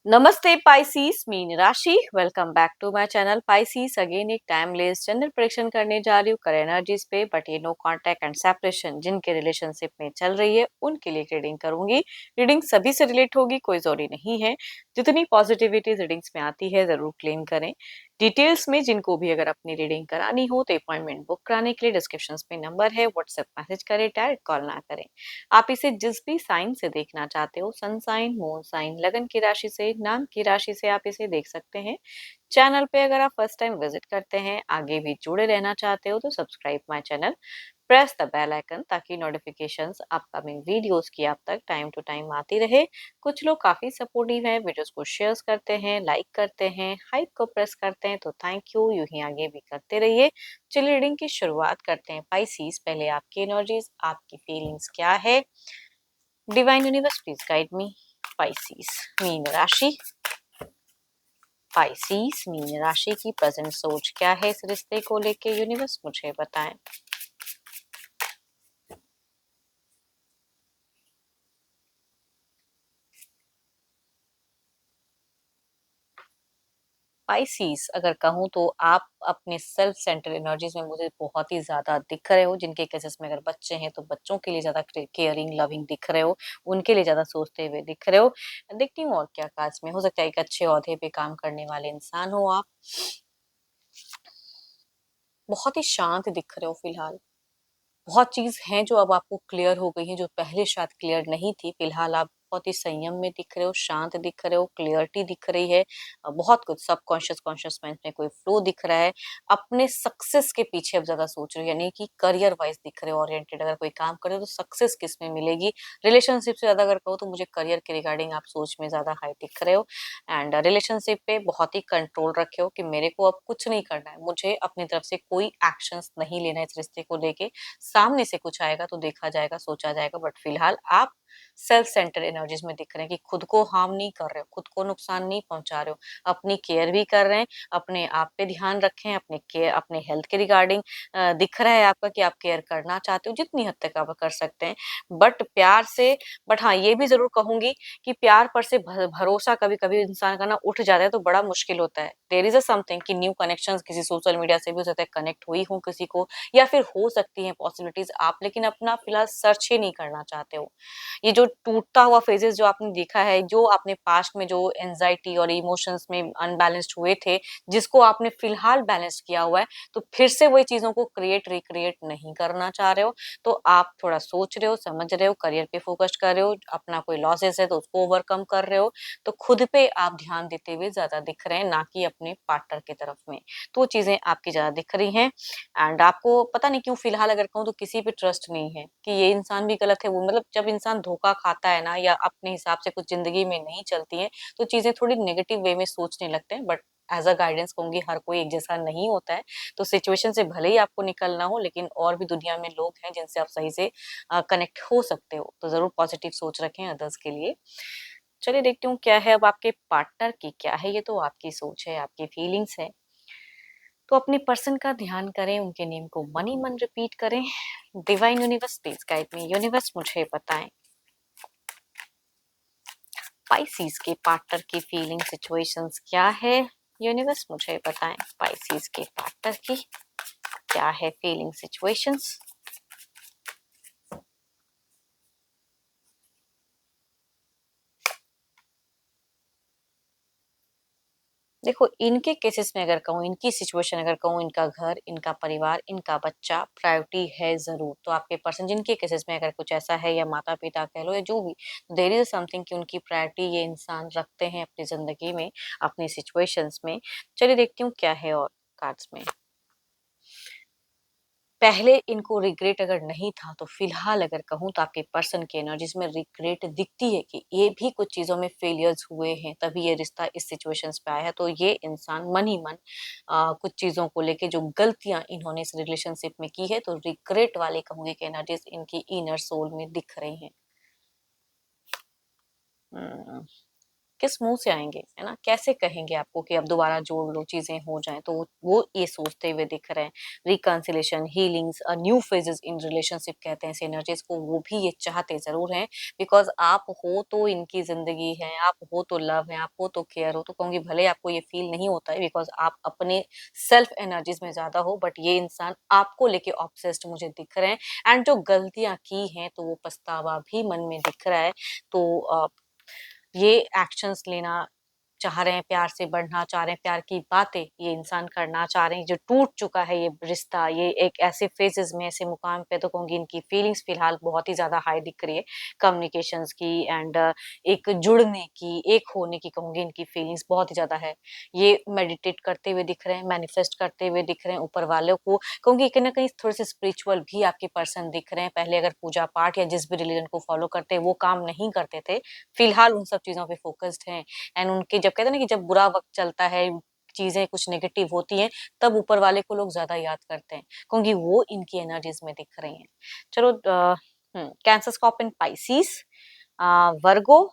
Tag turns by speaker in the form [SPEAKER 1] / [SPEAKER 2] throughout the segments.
[SPEAKER 1] नमस्ते पाइसीस, मीन राशि। Welcome back to my channel Pisces. Again एक टाइमलेस जनरल प्रेडिक्शन करने जा रही हूँ कर एनर्जीज पे, बट ये नो कांटेक्ट एंड सेपरेशन जिनके रिलेशनशिप में चल रही है उनके लिए रीडिंग करूंगी। रीडिंग सभी से रिलेट होगी, कोई जरूरी नहीं है। जितनी पॉजिटिविटी रीडिंग्स में आती है जरूर क्लेम करें। डिटेल्स में जिनको भी अगर अपनी रीडिंग करानी हो तो अपॉइंटमेंट बुक कराने के लिए डिस्क्रिप्शन में नंबर है, व्हाट्सएप मैसेज करें, डायरेक्ट कॉल ना करें। आप इसे जिस भी साइन से देखना चाहते हो, सन साइन, मून साइन, लगन की राशि से, नाम की राशि से आप इसे देख सकते हैं। चैनल पे अगर आप फर्स्ट टाइम विजिट करते हैं, आगे भी जुड़े रहना चाहते हो तो subscribe my channel, press the bell icon ताकि नोटिफिकेशंस अपकमिंग वीडियोस की आप तक टाइम टू टाइम आती रहे। कुछ लोग काफी सपोर्टिव हैं, वीडियोस को शेयर करते हैं, लाइक करते हैं, हाइप को प्रेस करते हैं, तो थैंक यू। यूं ही आगे भी करते रहिए। चलिए रीडिंग की शुरुआत करते हैं। पाइसीज, पहले आपकी एनर्जीज, आपकी फीलिंग्स क्या है? Divine universe please guide me. Pisces mean राशि। पाइसीज मीन राशि की प्रेजेंट सोच क्या है इस रिश्ते को लेके? यूनिवर्स मुझे बताएं। पाइसीज, अगर कहूँ तो आप अपने सेल्फ सेंटर एनर्जीज में मुझे बहुत ही ज्यादा दिख रहे हो। जिनके केसेस में अगर बच्चे हैं तो बच्चों के लिए ज्यादा केयरिंग लविंग दिख रहे हो, उनके लिए ज्यादा सोचते हुए दिख रहे हो। देखती हूँ और क्या काज में हो सकता है। एक अच्छे ओहदे पे काम करने वाले इंसान हो आप। बहुत ही शांत दिख रहे हो फिलहाल। बहुत चीज हैं जो अब आपको क्लियर हो गई हैं, जो पहले शायद क्लियर नहीं थी। फिलहाल आप बहुत ही संयम में दिख रहे हो, शांत दिख रहे हो, क्लियरिटी दिख रही है। बहुत कुछ सबकॉन्शियस कॉन्शियस माइंड में कोई फ्लो दिख रहा है। अपने सक्सेस के पीछे अब ज्यादा सोच रहे हो, यानी कि करियर वाइज दिख रहे हो ओरिएंटेड। अगर कोई काम कर रहे हो तो सक्सेस किस में मिलेगी? रिलेशनशिप से ज्यादा अगर कहो तो मुझे करियर के रिगार्डिंग आप सोच में ज्यादा हाई दिख रहे हो। एंड रिलेशनशिप पे बहुत ही कंट्रोल रखे हो कि मेरे को अब कुछ नहीं करना है, मुझे अपनी तरफ से कोई एक्शंस नहीं लेना है इस रिश्ते को लेके। सामने से कुछ आएगा तो देखा जाएगा, सोचा जाएगा, बट फिलहाल आप सेल्फ सेंटर एनर्जीज में दिख रहे हैं कि खुद को हार्म नहीं कर रहे हो, खुद को नुकसान नहीं पहुंचा रहे हो, अपनी केयर भी कर रहे हैं। अपने आप पे ध्यान रखें, अपने केयर, अपने हेल्थ के रिगार्डिंग दिख रहा है आपका कि आप केयर करना चाहते हो जितनी हद तक आप कर सकते हैं, बट प्यार से। बट हाँ, ये भी जरूर कहूंगी कि प्यार पर से भरोसा कभी कभी इंसान का ना उठ जाता है तो बड़ा मुश्किल होता है। देर इज अ समथिंग कि न्यू कनेक्शन किसी सोशल मीडिया से भी हो सकता है, कनेक्ट हुई हूँ किसी को, या फिर हो सकती है पॉसिबिलिटीज आप, लेकिन अपना फिलहाल सर्च ही नहीं करना चाहते हो। ये जो टूटता हुआ फेजेस जो आपने देखा है, जो आपने पास्ट में जो एंजाइटी और इमोशंस में अनबैलेंस्ड हुए थे, जिसको आपने फिलहाल बैलेंस किया हुआ है, तो फिर से वही चीजों को क्रिएट रिक्रिएट नहीं करना चाह रहे हो। तो आप थोड़ा सोच रहे हो, समझ रहे हो, करियर पे फोकस कर रहे हो, अपना कोई लॉसेस है तो उसको ओवरकम कर रहे हो। तो खुद पे आप ध्यान देते हुए ज्यादा दिख रहे हैं, ना कि अपने पार्टनर की तरफ में। तो वो चीजें आपकी ज्यादा दिख रही हैं। एंड आपको पता नहीं क्यों फिलहाल अगर कहूँ तो किसी पे ट्रस्ट नहीं है कि ये इंसान भी गलत है। वो मतलब जब इंसान धोखा खाता है ना, या अपने हिसाब से कुछ जिंदगी में नहीं चलती है, तो चीजें थोड़ी नेगेटिव वे में सोचने लगते हैं। बट एज अ गाइडेंस कहूंगी, हर कोई एक जैसा नहीं होता है। तो सिचुएशन से भले ही आपको निकलना हो, लेकिन और भी दुनिया में लोग हैं जिनसे आप सही से कनेक्ट हो सकते हो। तो जरूर पॉजिटिव सोच रखें अदर्स के लिए। चलिए देखती हूँ क्या है अब आपके पार्टनर की क्या है। ये तो आपकी सोच है, आपकी फीलिंग्स है। तो अपने पर्सन का ध्यान करें, उनके नेम को मनी मन रिपीट करें। Divine universe please guide me. Universe मुझे बताएं, पाइसीज के पार्टनर की फीलिंग सिचुएशंस क्या है? यूनिवर्स मुझे बताएं, पाइसीज के पार्टनर की क्या है फीलिंग सिचुएशंस? देखो, इनके केसेस में अगर कहूँ, इनकी सिचुएशन अगर कहूँ, इनका घर, इनका परिवार, इनका बच्चा प्रायोरिटी है जरूर। तो आपके पर्सन जिनके केसेस में अगर कुछ ऐसा है, या माता पिता कह लो या जो भी, देर इज समथिंग कि उनकी प्रायोरिटी ये इंसान रखते हैं अपनी जिंदगी में, अपनी सिचुएशंस में। चलिए देखती हूँ क्या है और कार्ड्स में। पहले इनको रिग्रेट अगर नहीं था, तो फिलहाल अगर कहूँ तो आपके पर्सन की एनर्जीज में रिग्रेट दिखती है कि ये भी कुछ चीजों में फेलियर्स हुए हैं, तभी ये रिश्ता इस सिचुएशंस पे आया है। तो ये इंसान मन ही मन कुछ चीजों को लेके जो गलतियां इन्होंने इस रिलेशनशिप में की है, तो रिग्रेट वाले कहूंगी कि एनर्जीज इनकी इनर सोल में दिख रही हैं। हम्म, किस मुंह से आएंगे, है ना, कैसे कहेंगे आपको कि अब दोबारा जोड़ लो, चीजें हो जाएं, तो वो ये सोचते हुए दिख रहे हैं। Reconciliation, healings, new phases in relationship कहते हैं इस एनर्जीज को, वो भी ये चाहते जरूर हैं। बिकॉज आप हो तो इनकी जिंदगी है, आप हो तो लव है, आप हो तो केयर हो, तो कहूंगी भले आपको ये फील नहीं होता है बिकॉज आप अपने सेल्फ एनर्जीज में ज्यादा हो, बट ये इंसान आपको लेके ऑब्सेस्ड मुझे दिख रहे हैं। एंड जो गलतियां की हैं तो वो पछतावा भी मन में दिख रहा है। तो ये एक्शंस लेना चाह रहे हैं, प्यार से बढ़ना चाह रहे हैं, प्यार की बातें ये इंसान करना चाह रहे हैं। जो टूट चुका है ये रिश्ता, ये एक ऐसे फेजेस में, ऐसे मुकाम पे, तो कहूंगी इनकी फीलिंग्स फिलहाल बहुत ही ज्यादा हाई दिख रही है, कम्युनिकेशंस की एंड एक जुड़ने की, एक होने की, कहूंगी इनकी फीलिंग्स बहुत ही ज्यादा है। ये मेडिटेट करते हुए दिख रहे हैं, मैनिफेस्ट करते हुए दिख रहे हैं ऊपर वालों को, कहूंगी कहीं ना कहीं थोड़े से स्पिरिचुअल भी आपके पर्सन दिख रहे हैं। पहले अगर पूजा पाठ या जिस भी रिलीजन को फॉलो करते हैं वो काम नहीं करते थे, फिलहाल उन सब चीजों पे फोकस्ड हैं। एंड उनके जब कहते हैं ना कि जब बुरा वक्त चलता है, चीजें कुछ नेगेटिव होती हैं, तब ऊपर वाले को लोग ज्यादा याद करते हैं, क्योंकि वो इनकी एनर्जीज में दिख रही हैं। चलो, कैंसर, स्कॉर्पियन, पाइसिस, वर्गो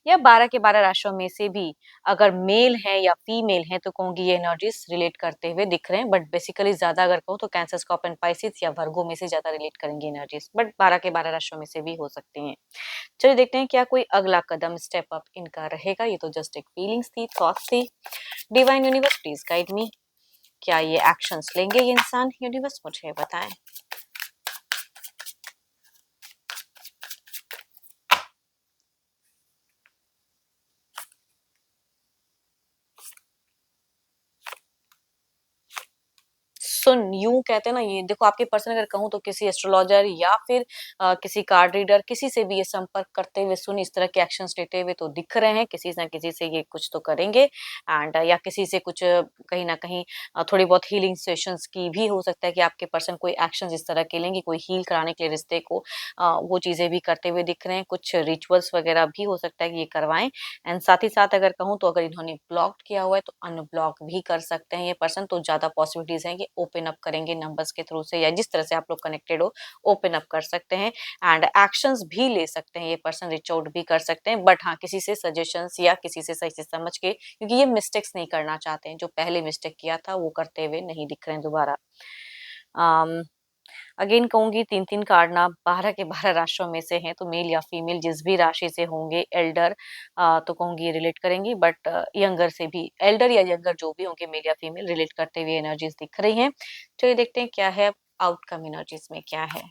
[SPEAKER 1] या 12 के 12 राशियों में से भी अगर मेल है या फीमेल है, तो कहूंगी ये एनर्जीज रिलेट करते हुए दिख रहे हैं। बट बेसिकली ज्यादा अगर कहूँ तो कैंसर, स्कॉर्पियन, पाइसिस या वर्गो में से ज्यादा रिलेट करेंगे एनर्जीज, बट 12 के 12 राशियों में से भी हो सकती हैं। चलिए देखते हैं क्या कोई अगला कदम, स्टेप अप इनका रहेगा। ये तो जस्ट एक फीलिंग्स थी, थॉट्स थी। Divine universe please guide me, क्या ये एक्शंस लेंगे ये इंसान? यूनिवर्स मुझे बताएं। सुन, यूं कहते हैं ना, ये देखो आपके पर्सन अगर कहूँ तो किसी एस्ट्रोलॉजर या फिर किसी कार्ड रीडर, किसी से भी ये संपर्क करते हुए सुन, इस तरह के एक्शंस लेते हुए तो दिख रहे हैं। किसी ना किसी से ये कुछ तो करेंगे एंड या किसी से कुछ कहीं ना कहीं थोड़ी बहुत हीलिंग सेशंस की भी हो सकता है कि आपके पर्सन कोई एक्शंस इस तरह के लेंगे, कोई हील कराने के लिए रिश्ते को, वो चीजें भी करते हुए दिख रहे हैं। कुछ रिचुअल्स वगैरह भी हो सकता है कि ये करवाएं। एंड साथ ही साथ अगर कहूँ तो अगर इन्होंने ब्लॉक किया हुआ है तो अनब्लॉक भी कर सकते हैं ये पर्सन, तो ज्यादा पॉसिबिलिटीज हैं कि ओपन अप करेंगे नंबर्स के थ्रू से, या जिस तरह से आप लोग कनेक्टेड हो ओपन अप कर सकते हैं। एंड एक्शंस भी ले सकते हैं ये पर्सन, रीच आउट भी कर सकते हैं, बट हाँ किसी से सजेशंस या किसी से सही से समझ के, क्योंकि ये मिस्टेक्स नहीं करना चाहते हैं, जो पहले मिस्टेक किया था वो करते हुए नहीं दिख रहे हैं दोबारा। अगेन कहूंगी 3-3 कार्ड ना 12 के 12 राशियों में से हैं, तो मेल या फीमेल जिस भी राशि से होंगे, एल्डर तो कहूंगी रिलेट करेंगी, बट यंगर से भी, एल्डर या यंगर जो भी होंगे, मेल या फीमेल रिलेट करते हुए एनर्जीज दिख रही हैं। चलिए देखते हैं क्या है आउटकम, एनर्जीज में क्या है।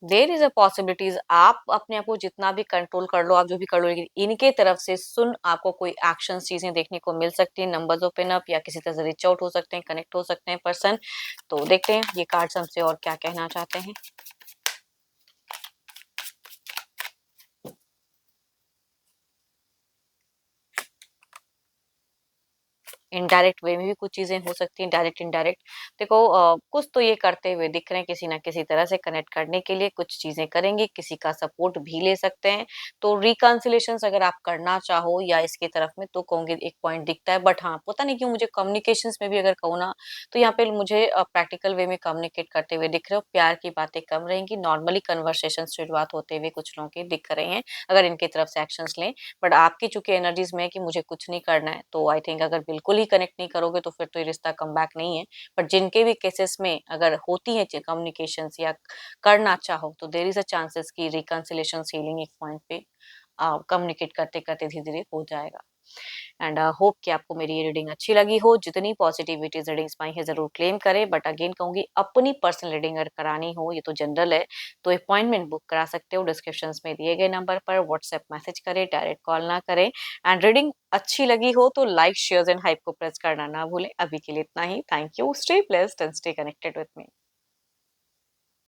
[SPEAKER 1] देयर इज अ पॉसिबिलिटीज, आप अपने आप को जितना भी कंट्रोल कर लो, आप जो भी कर लो, लेकिन इनके तरफ से सुन आपको कोई एक्शन चीजें देखने को मिल सकती है। नंबर्स ओपन अप या किसी तरह से रीच आउट हो सकते हैं, कनेक्ट हो सकते हैं पर्सन। तो देखते हैं ये कार्ड्स हमसे और क्या कहना चाहते हैं। इनडायरेक्ट वे में भी कुछ चीजें हो सकती हैं, डायरेक्ट इनडायरेक्ट। देखो कुछ तो ये करते हुए दिख रहे हैं, किसी ना किसी तरह से कनेक्ट करने के लिए कुछ चीजें करेंगे, किसी का सपोर्ट भी ले सकते हैं। तो रिकंसिलेशन अगर आप करना चाहो या इसके तरफ में, तो कहूंगे एक पॉइंट दिखता है, बट हाँ पता नहीं क्यों मुझे कम्युनिकेशन में भी अगर कहूँ ना, तो यहाँ पे मुझे प्रैक्टिकल वे में कम्युनिकेट करते हुए दिख रहे हो। प्यार की बातें कम रहेंगी, नॉर्मली कन्वर्सेशन शुरुआत होते हुए कुछ लोगों की दिख रहे हैं अगर इनकी तरफ से एक्शन लें। बट आपकी चूंकि एनर्जीज में है कि मुझे कुछ नहीं करना है, तो आई थिंक अगर बिल्कुल ही कनेक्ट नहीं करोगे तो फिर तो ये रिश्ता कम बैक नहीं है। बट जिनके भी केसेस में अगर होती है कम्युनिकेशन या करना चाहो, तो देर इज अ चांसेस की रिकंसिलेशन हीलिंग एक पॉइंट पे कम्युनिकेट करते करते धीरे धीरे हो जाएगा। एंड होप कि आपको मेरी ये रीडिंग अच्छी लगी हो। जितनी पॉजिटिविटी रीडिंग्स पाई है जरूर क्लेम करें, बट अगेन कहूंगी अपनी पर्सनल रीडिंग अगर करानी हो, ये तो जनरल है, तो अपॉइंटमेंट बुक करा सकते हो डिस्क्रिप्शन में दिए गए नंबर पर, व्हाट्सएप मैसेज करें, डायरेक्ट कॉल ना करें। एंड रीडिंग अच्छी लगी हो तो लाइक, शेयर एंड हाइप को प्रेस करना ना भूलें। अभी के लिए इतना ही। Thank you, stay blessed and stay connected with me.